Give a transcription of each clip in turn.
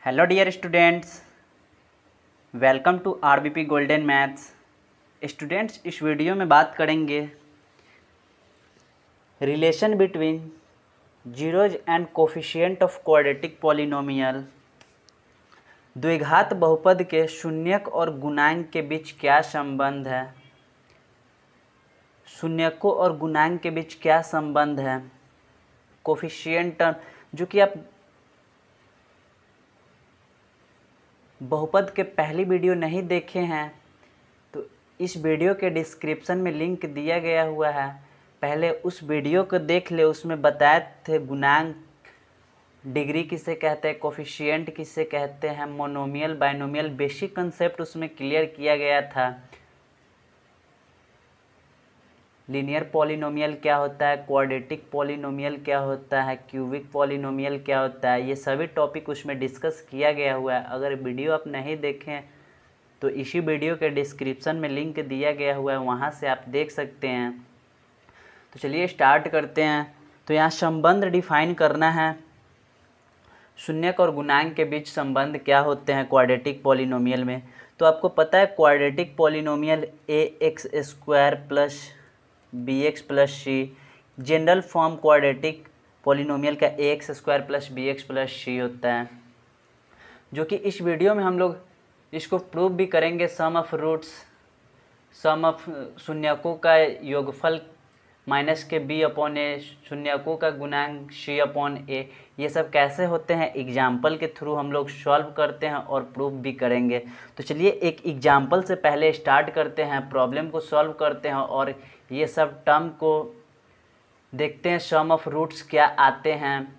Hello dear students, welcome to RBP golden maths. Students, इस video में बात करेंगे relation between zeros and coefficient of quadratic polynomial. द्विघात बहुपद के शून्यक और गुणांक के बीच क्या संबंध है? शून्यकों और गुणांक के बीच क्या संबंध है? कोफिशिएंट जो कि आप बहुपद के पहली वीडियो नहीं देखे हैं तो इस वीडियो के डिस्क्रिप्शन में लिंक दिया गया हुआ है, पहले उस वीडियो को देख ले। उसमें बताए थे गुणांक डिग्री किसे कहते हैं, कोफिशिएंट किसे कहते हैं, मोनोमियल बाइनोमियल बेसिक कंसेप्ट उसमें क्लियर किया गया था। लीनियर पॉलिनोमियल क्या होता है, क्वाड्रेटिक पॉलिनोमियल क्या होता है, क्यूबिक पॉलिनोमियल क्या होता है, ये सभी टॉपिक उसमें डिस्कस किया गया हुआ है। अगर वीडियो आप नहीं देखें तो इसी वीडियो के डिस्क्रिप्शन में लिंक दिया गया हुआ है, वहाँ से आप देख सकते हैं। तो चलिए स्टार्ट करते हैं। तो यहाँ संबंध डिफाइन करना है, शून्यक और गुणांक के बीच संबंध क्या होते हैं क्वाड्रेटिक पॉलिनोमियल में। तो आपको पता है quadratic polynomial ax² plus bx plus C, general form quadratic polynomial का ax² प्लस bx प्लस सी होता है, जो कि इस वीडियो में हम लोग इसको प्रूव भी करेंगे। सम ऑफ रूट्स, सम ऑफ शून्यकों का योगफल माइनस के b अपॉन ए, शून्यकों का गुणांक c अपॉन ए, ये सब कैसे होते हैं एग्जाम्पल के थ्रू हम लोग सॉल्व करते हैं और प्रूव भी करेंगे। तो चलिए एक एग्जाम्पल से पहले स्टार्ट करते हैं, प्रॉब्लम को सॉल्व करते हैं और ये सब टर्म को देखते हैं, सम ऑफ रूट्स क्या आते हैं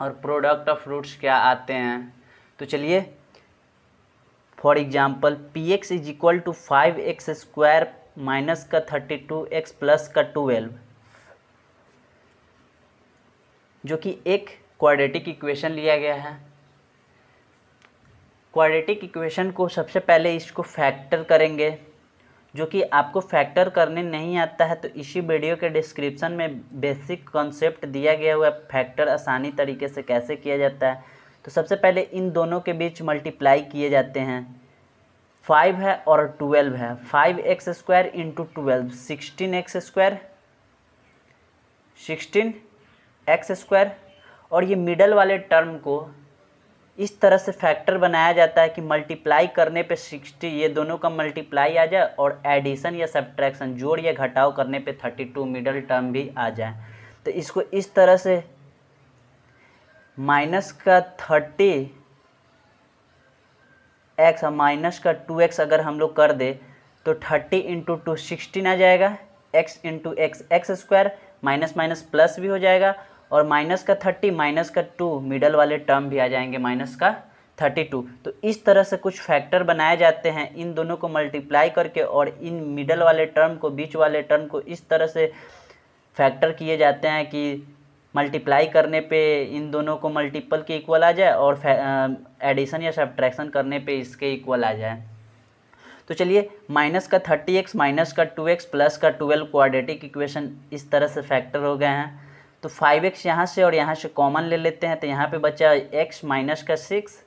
और प्रोडक्ट ऑफ रूट्स क्या आते हैं। तो चलिए for example px is equal to 5x² minus का 32x प्लस का 12, जो कि एक क्वाड्रेटिक इक्वेशन लिया गया है। क्वाड्रेटिक इक्वेशन को सबसे पहले इसको फैक्टर करेंगे, जो कि आपको फैक्टर करने नहीं आता है तो इसी वीडियो के डिस्क्रिप्शन में बेसिक कॉन्सेप्ट दिया गया हुआ है, फैक्टर आसानी तरीके से कैसे किया जाता है। तो सबसे पहले इन दोनों के बीच मल्टीप्लाई किए जाते हैं। 5 है और 12 है, 5x² इंटू 12 16x², 16x²। और ये मिडल वाले टर्म को इस तरह से फैक्टर बनाया जाता है कि मल्टीप्लाई करने पे 60, ये दोनों का मल्टीप्लाई आ जाए और एडिशन या सब्ट्रैक्शन, जोड़ या घटाव करने पे 32 मिडल टर्म भी आ जाए। तो इसको इस तरह से माइनस का 30x माइनस का 2x अगर हम लोग कर दे तो 30 इंटू 2 16 आ जाएगा, x into x x² minus minus plus भी हो जाएगा और माइनस का 30 माइनस का 2 मिडल वाले टर्म भी आ जाएंगे, माइनस का 32। तो इस तरह से कुछ फैक्टर बनाए जाते हैं इन दोनों को मल्टीप्लाई करके, और इन मिडल वाले टर्म को, बीच वाले टर्म को इस तरह से फैक्टर किए जाते हैं कि मल्टीप्लाई करने पे इन दोनों को मल्टीपल के इक्वल आ जाए और एडिशन या सब्ट्रैक्शन करने पे इसके इक्वल आ जाए। तो चलिए माइनस का 30x माइनस का 2x प्लस का 12 क्वाड्रेटिक इक्वेशन इस तरह से फैक्टर हो गए हैं। तो 5x यहाँ से और यहाँ से कॉमन ले लेते हैं, तो यहाँ पे बचा x माइनस का 6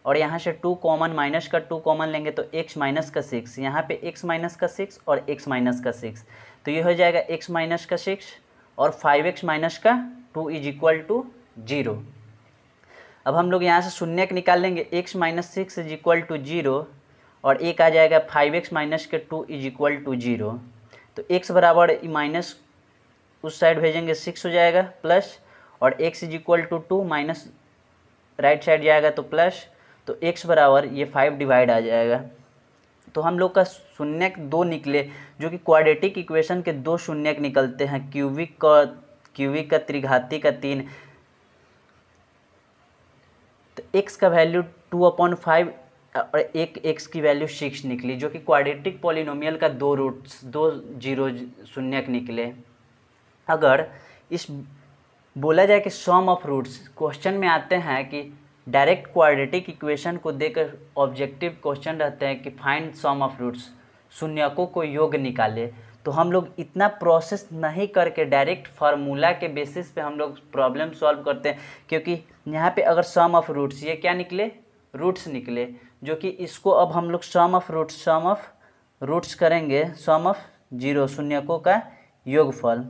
और यहाँ से 2 कॉमन, माइनस का 2 कॉमन लेंगे तो x माइनस का 6, यहाँ पे x माइनस का 6 और x माइनस का 6, तो ये हो जाएगा x माइनस का 6 और 5x माइनस का 2 इज इक्वल टू 0। अब हम लोग यहाँ से शून्यक निकाल लेंगे, x minus 6 is equal to 0 और एक आ जाएगा 5x माइनस के 2 इज इक्वल टू 0। तो x बराबर माइनस उस साइड भेजेंगे 6 हो जाएगा प्लस, और x is equal to 2 minus right side जाएगा तो प्लस, तो x बराबर ये 5 डिवाइड आ जाएगा। तो हम लोग का शून्यक 2 निकले, जो कि क्वाड्रेटिक इक्वेशन के 2 शून्यक निकलते हैं, क्यूबिक का त्रिघाती का 3। तो x का वैल्यू 2/5 और एक x की वैल्यू 6 निकली, जो कि क्वाड्रेटिक पॉलिनोमियल का 2 रूट्स, 2 जीरो शून्यक निकले। अगर इस बोला जाए कि सम ऑफ रूट्स, क्वेश्चन में आते हैं कि डायरेक्ट क्वाड्रेटिक इक्वेशन को देकर ऑब्जेक्टिव क्वेश्चन रहते हैं कि फाइंड सम ऑफ रूट्स, शून्यकों को योग निकाले, तो हम लोग इतना प्रोसेस नहीं करके डायरेक्ट फार्मूला के बेसिस पे हम लोग प्रॉब्लम सॉल्व करते हैं। क्योंकि यहाँ पे अगर सम ऑफ रूट्स, ये क्या निकले रूट्स निकले, जो कि इसको अब हम लोग सम ऑफ रूट्स करेंगे, सम ऑफ जीरो शून्यकों का योगफल।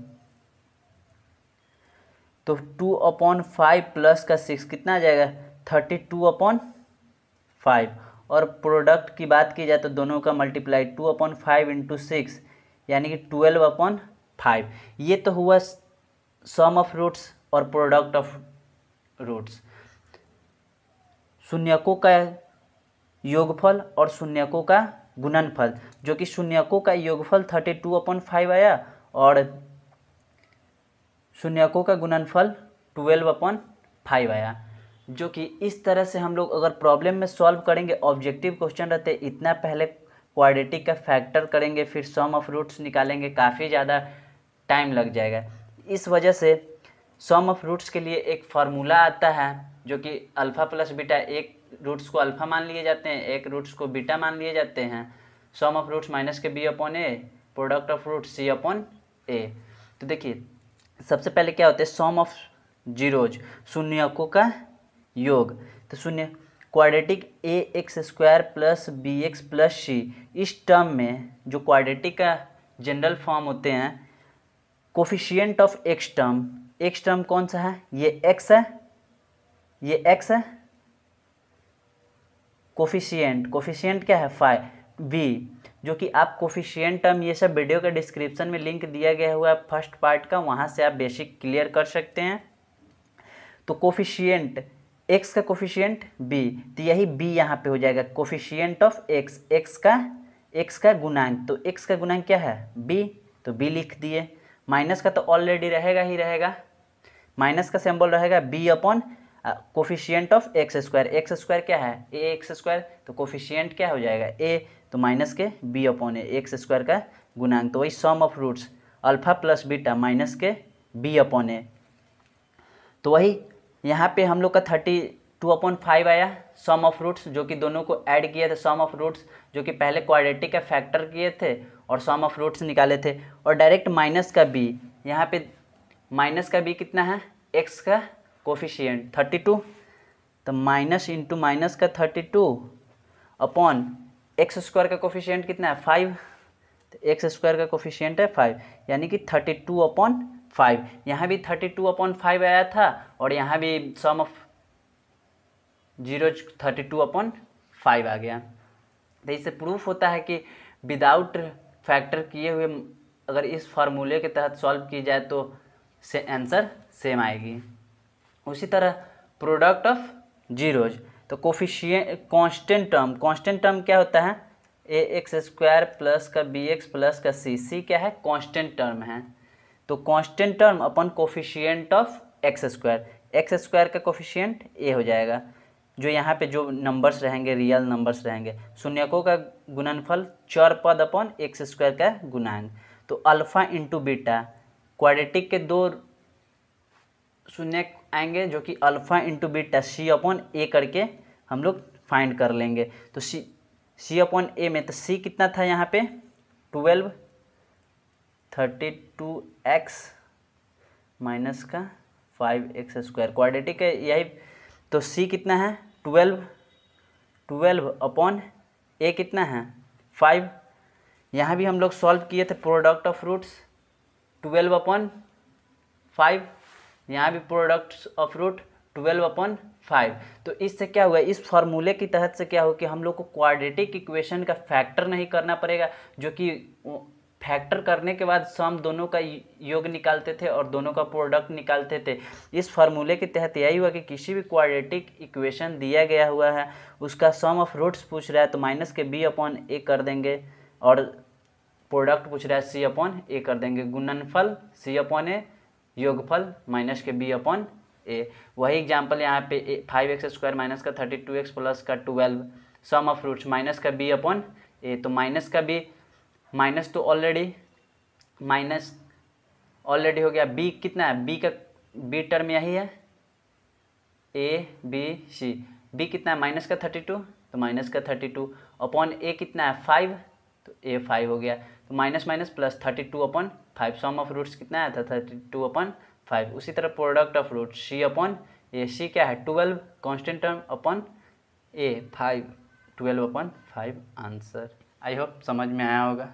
तो 2/5 प्लस का 6 कितना आ जाएगा 32/5। और प्रोडक्ट की बात की जाए तो दोनों का मल्टीप्लाई 2/5 इंटू 6 यानी कि 12/5। ये तो हुआ सम ऑफ रूट्स और प्रोडक्ट ऑफ रूट्स, शून्यकों का योगफल और शून्यकों का गुणनफल, जो कि शून्यकों का योगफल 32/5 आया और शून्यकों का गुणनफल 12/5 आया। जो कि इस तरह से हम लोग अगर प्रॉब्लम में सॉल्व करेंगे, ऑब्जेक्टिव क्वेश्चन रहते इतना पहले क्वाड्रेटिक का फैक्टर करेंगे फिर सम ऑफ रूट्स निकालेंगे, काफ़ी ज़्यादा टाइम लग जाएगा। इस वजह से सम ऑफ रूट्स के लिए एक फार्मूला आता है जो कि अल्फ़ा प्लस बीटा, एक रूट्स को अल्फ़ा मान लिए जाते हैं, एक रूट्स को बीटा मान लिए जाते हैं। सम ऑफ रूट्स माइनस के B upon A, product of roots C upon A. तो देखिए सबसे पहले क्या होता है सम ऑफ जीरोज, शून्यकों का योग। तो शून्य quadratic A X square plus B X plus C, इस टर्म में जो क्वाड्रेटिक का जनरल फॉर्म होते हैं, कोफिशिएंट ऑफ एक्स टर्म कौन सा है, ये एक्स है, ये एक्स है। कोफिशिएंट क्या है 5 बी, जो कि आप कोफिशिएंट टर्म ये सब वीडियो के डिस्क्रिप्शन में लिंक दिया गया हुआ है फर्स्ट पार्ट का, वहाँ से आप बेसिक क्लियर कर सकते हैं। तो कोफिशिएंट एक्स का कोफिशिएंट बी, तो यही बी यहाँ पे हो जाएगा कोफिशिएंट ऑफ एक्स, एक्स का गुणांक। तो एक्स का गुणांक क्या है बी, तो बी लिख दिए। माइनस का तो ऑलरेडी रहेगा ही रहेगा, माइनस का सिंबल रहेगा B upon coefficient of X square क्या है ए एक्स स्क्वायर, तो कोफिशिएंट क्या हो जाएगा ए, तो माइनस के B upon A, X square का गुणांक। तो वही sum of roots alpha plus beta minus के बी अपॉन ए। तो वही यहाँ पे हम लोग का 32/5 आया सम ऑफ रूट्स, जो कि दोनों को ऐड किया था सम ऑफ रूट्स, जो कि पहले क्वाड्रेटिक का फैक्टर किए थे और सम ऑफ रूट्स निकाले थे। और डायरेक्ट माइनस का बी, यहाँ पे माइनस का बी कितना है एक्स का कोफिशिएंट 32, तो माइनस इंटू माइनस का 32 अपॉन एक्स स्क्वायर का कोफिशिएंट कितना है 5, तो एक्स स्क्वायर का कोफिशिएंट है 5 यानी कि 32/5। यहाँ भी 32/5 आया था और यहाँ भी सम ऑफ जीरो 32/5 आ गया। तो इससे प्रूफ होता है कि विदाउट फैक्टर किए हुए अगर इस फार्मूले के तहत सॉल्व की जाए तो आंसर सेम आएगी। उसी तरह प्रोडक्ट ऑफ जीरोज, तो कोफिशिएंट कांस्टेंट टर्म क्या होता है ए एक्स स्क्वायर प्लस का बी एक्स प्लस का सी क्या है कांस्टेंट टर्म है। तो constant term upon coefficient of X square का कोफिशिएंट ए हो जाएगा, जो यहाँ पे जो नंबर्स रहेंगे रियल नंबर्स रहेंगे। शून्यकों का गुणनफल चर पद अपॉन एक्स स्क्वायर का गुणांक। तो अल्फा इंटू बीटा, क्वाड्रेटिक के दो शून्य आएंगे जो कि अल्फा इंटू बीटा सी अपॉन ए करके हम लोग फाइंड कर लेंगे। तो सी अपॉन ए में तो सी कितना था यहाँ पे 12, 32x माइनस का 5x स्क्वायर, क्वाड्रेटिक है यही। तो सी कितना है 12 अपॉन ए कितना है 5। यहाँ भी हम लोग सॉल्व किए थे प्रोडक्ट ऑफ रूट्स 12/5, यहाँ भी प्रोडक्ट ऑफ रूट 12/5। तो इससे क्या हुआ, इस फार्मूले की तहत से क्या हो कि हम लोग को क्वाड्रेटिक इक्वेशन का फैक्टर नहीं करना पड़ेगा, जो कि फैक्टर करने के बाद सम दोनों का योग निकालते थे और दोनों का प्रोडक्ट निकालते थे। इस फार्मूले के तहत यही हुआ कि किसी भी क्वाड्रेटिक इक्वेशन दिया गया हुआ है उसका सम ऑफ रूट्स पूछ रहा है तो माइनस के बी अपॉन ए कर देंगे, और प्रोडक्ट पूछ रहा है सी अपॉन ए कर देंगे, गुणनफल सी अपॉन ए, योगफल माइनस के बी अपॉन ए। वही एग्जाम्पल यहाँ पे 5x स्क्वायर माइनस का 32x प्लस का 12 सम ऑफ रूट्स माइनस का बी अपॉन ए। तो माइनस का बी, माइनस तो माइनस ऑलरेडी हो गया, बी कितना है बी का बी टर्म यही है ए बी सी, बी कितना है माइनस का 32, तो माइनस का 32 अपॉन ए कितना है 5, तो ए 5 हो गया। तो minus minus plus 32/5, sum of roots कितना आया था 32/5। उसी तरह product of root C upon A, C क्या है 12 constant term upon A 5 12/5 answer. I hope समझ में आया होगा।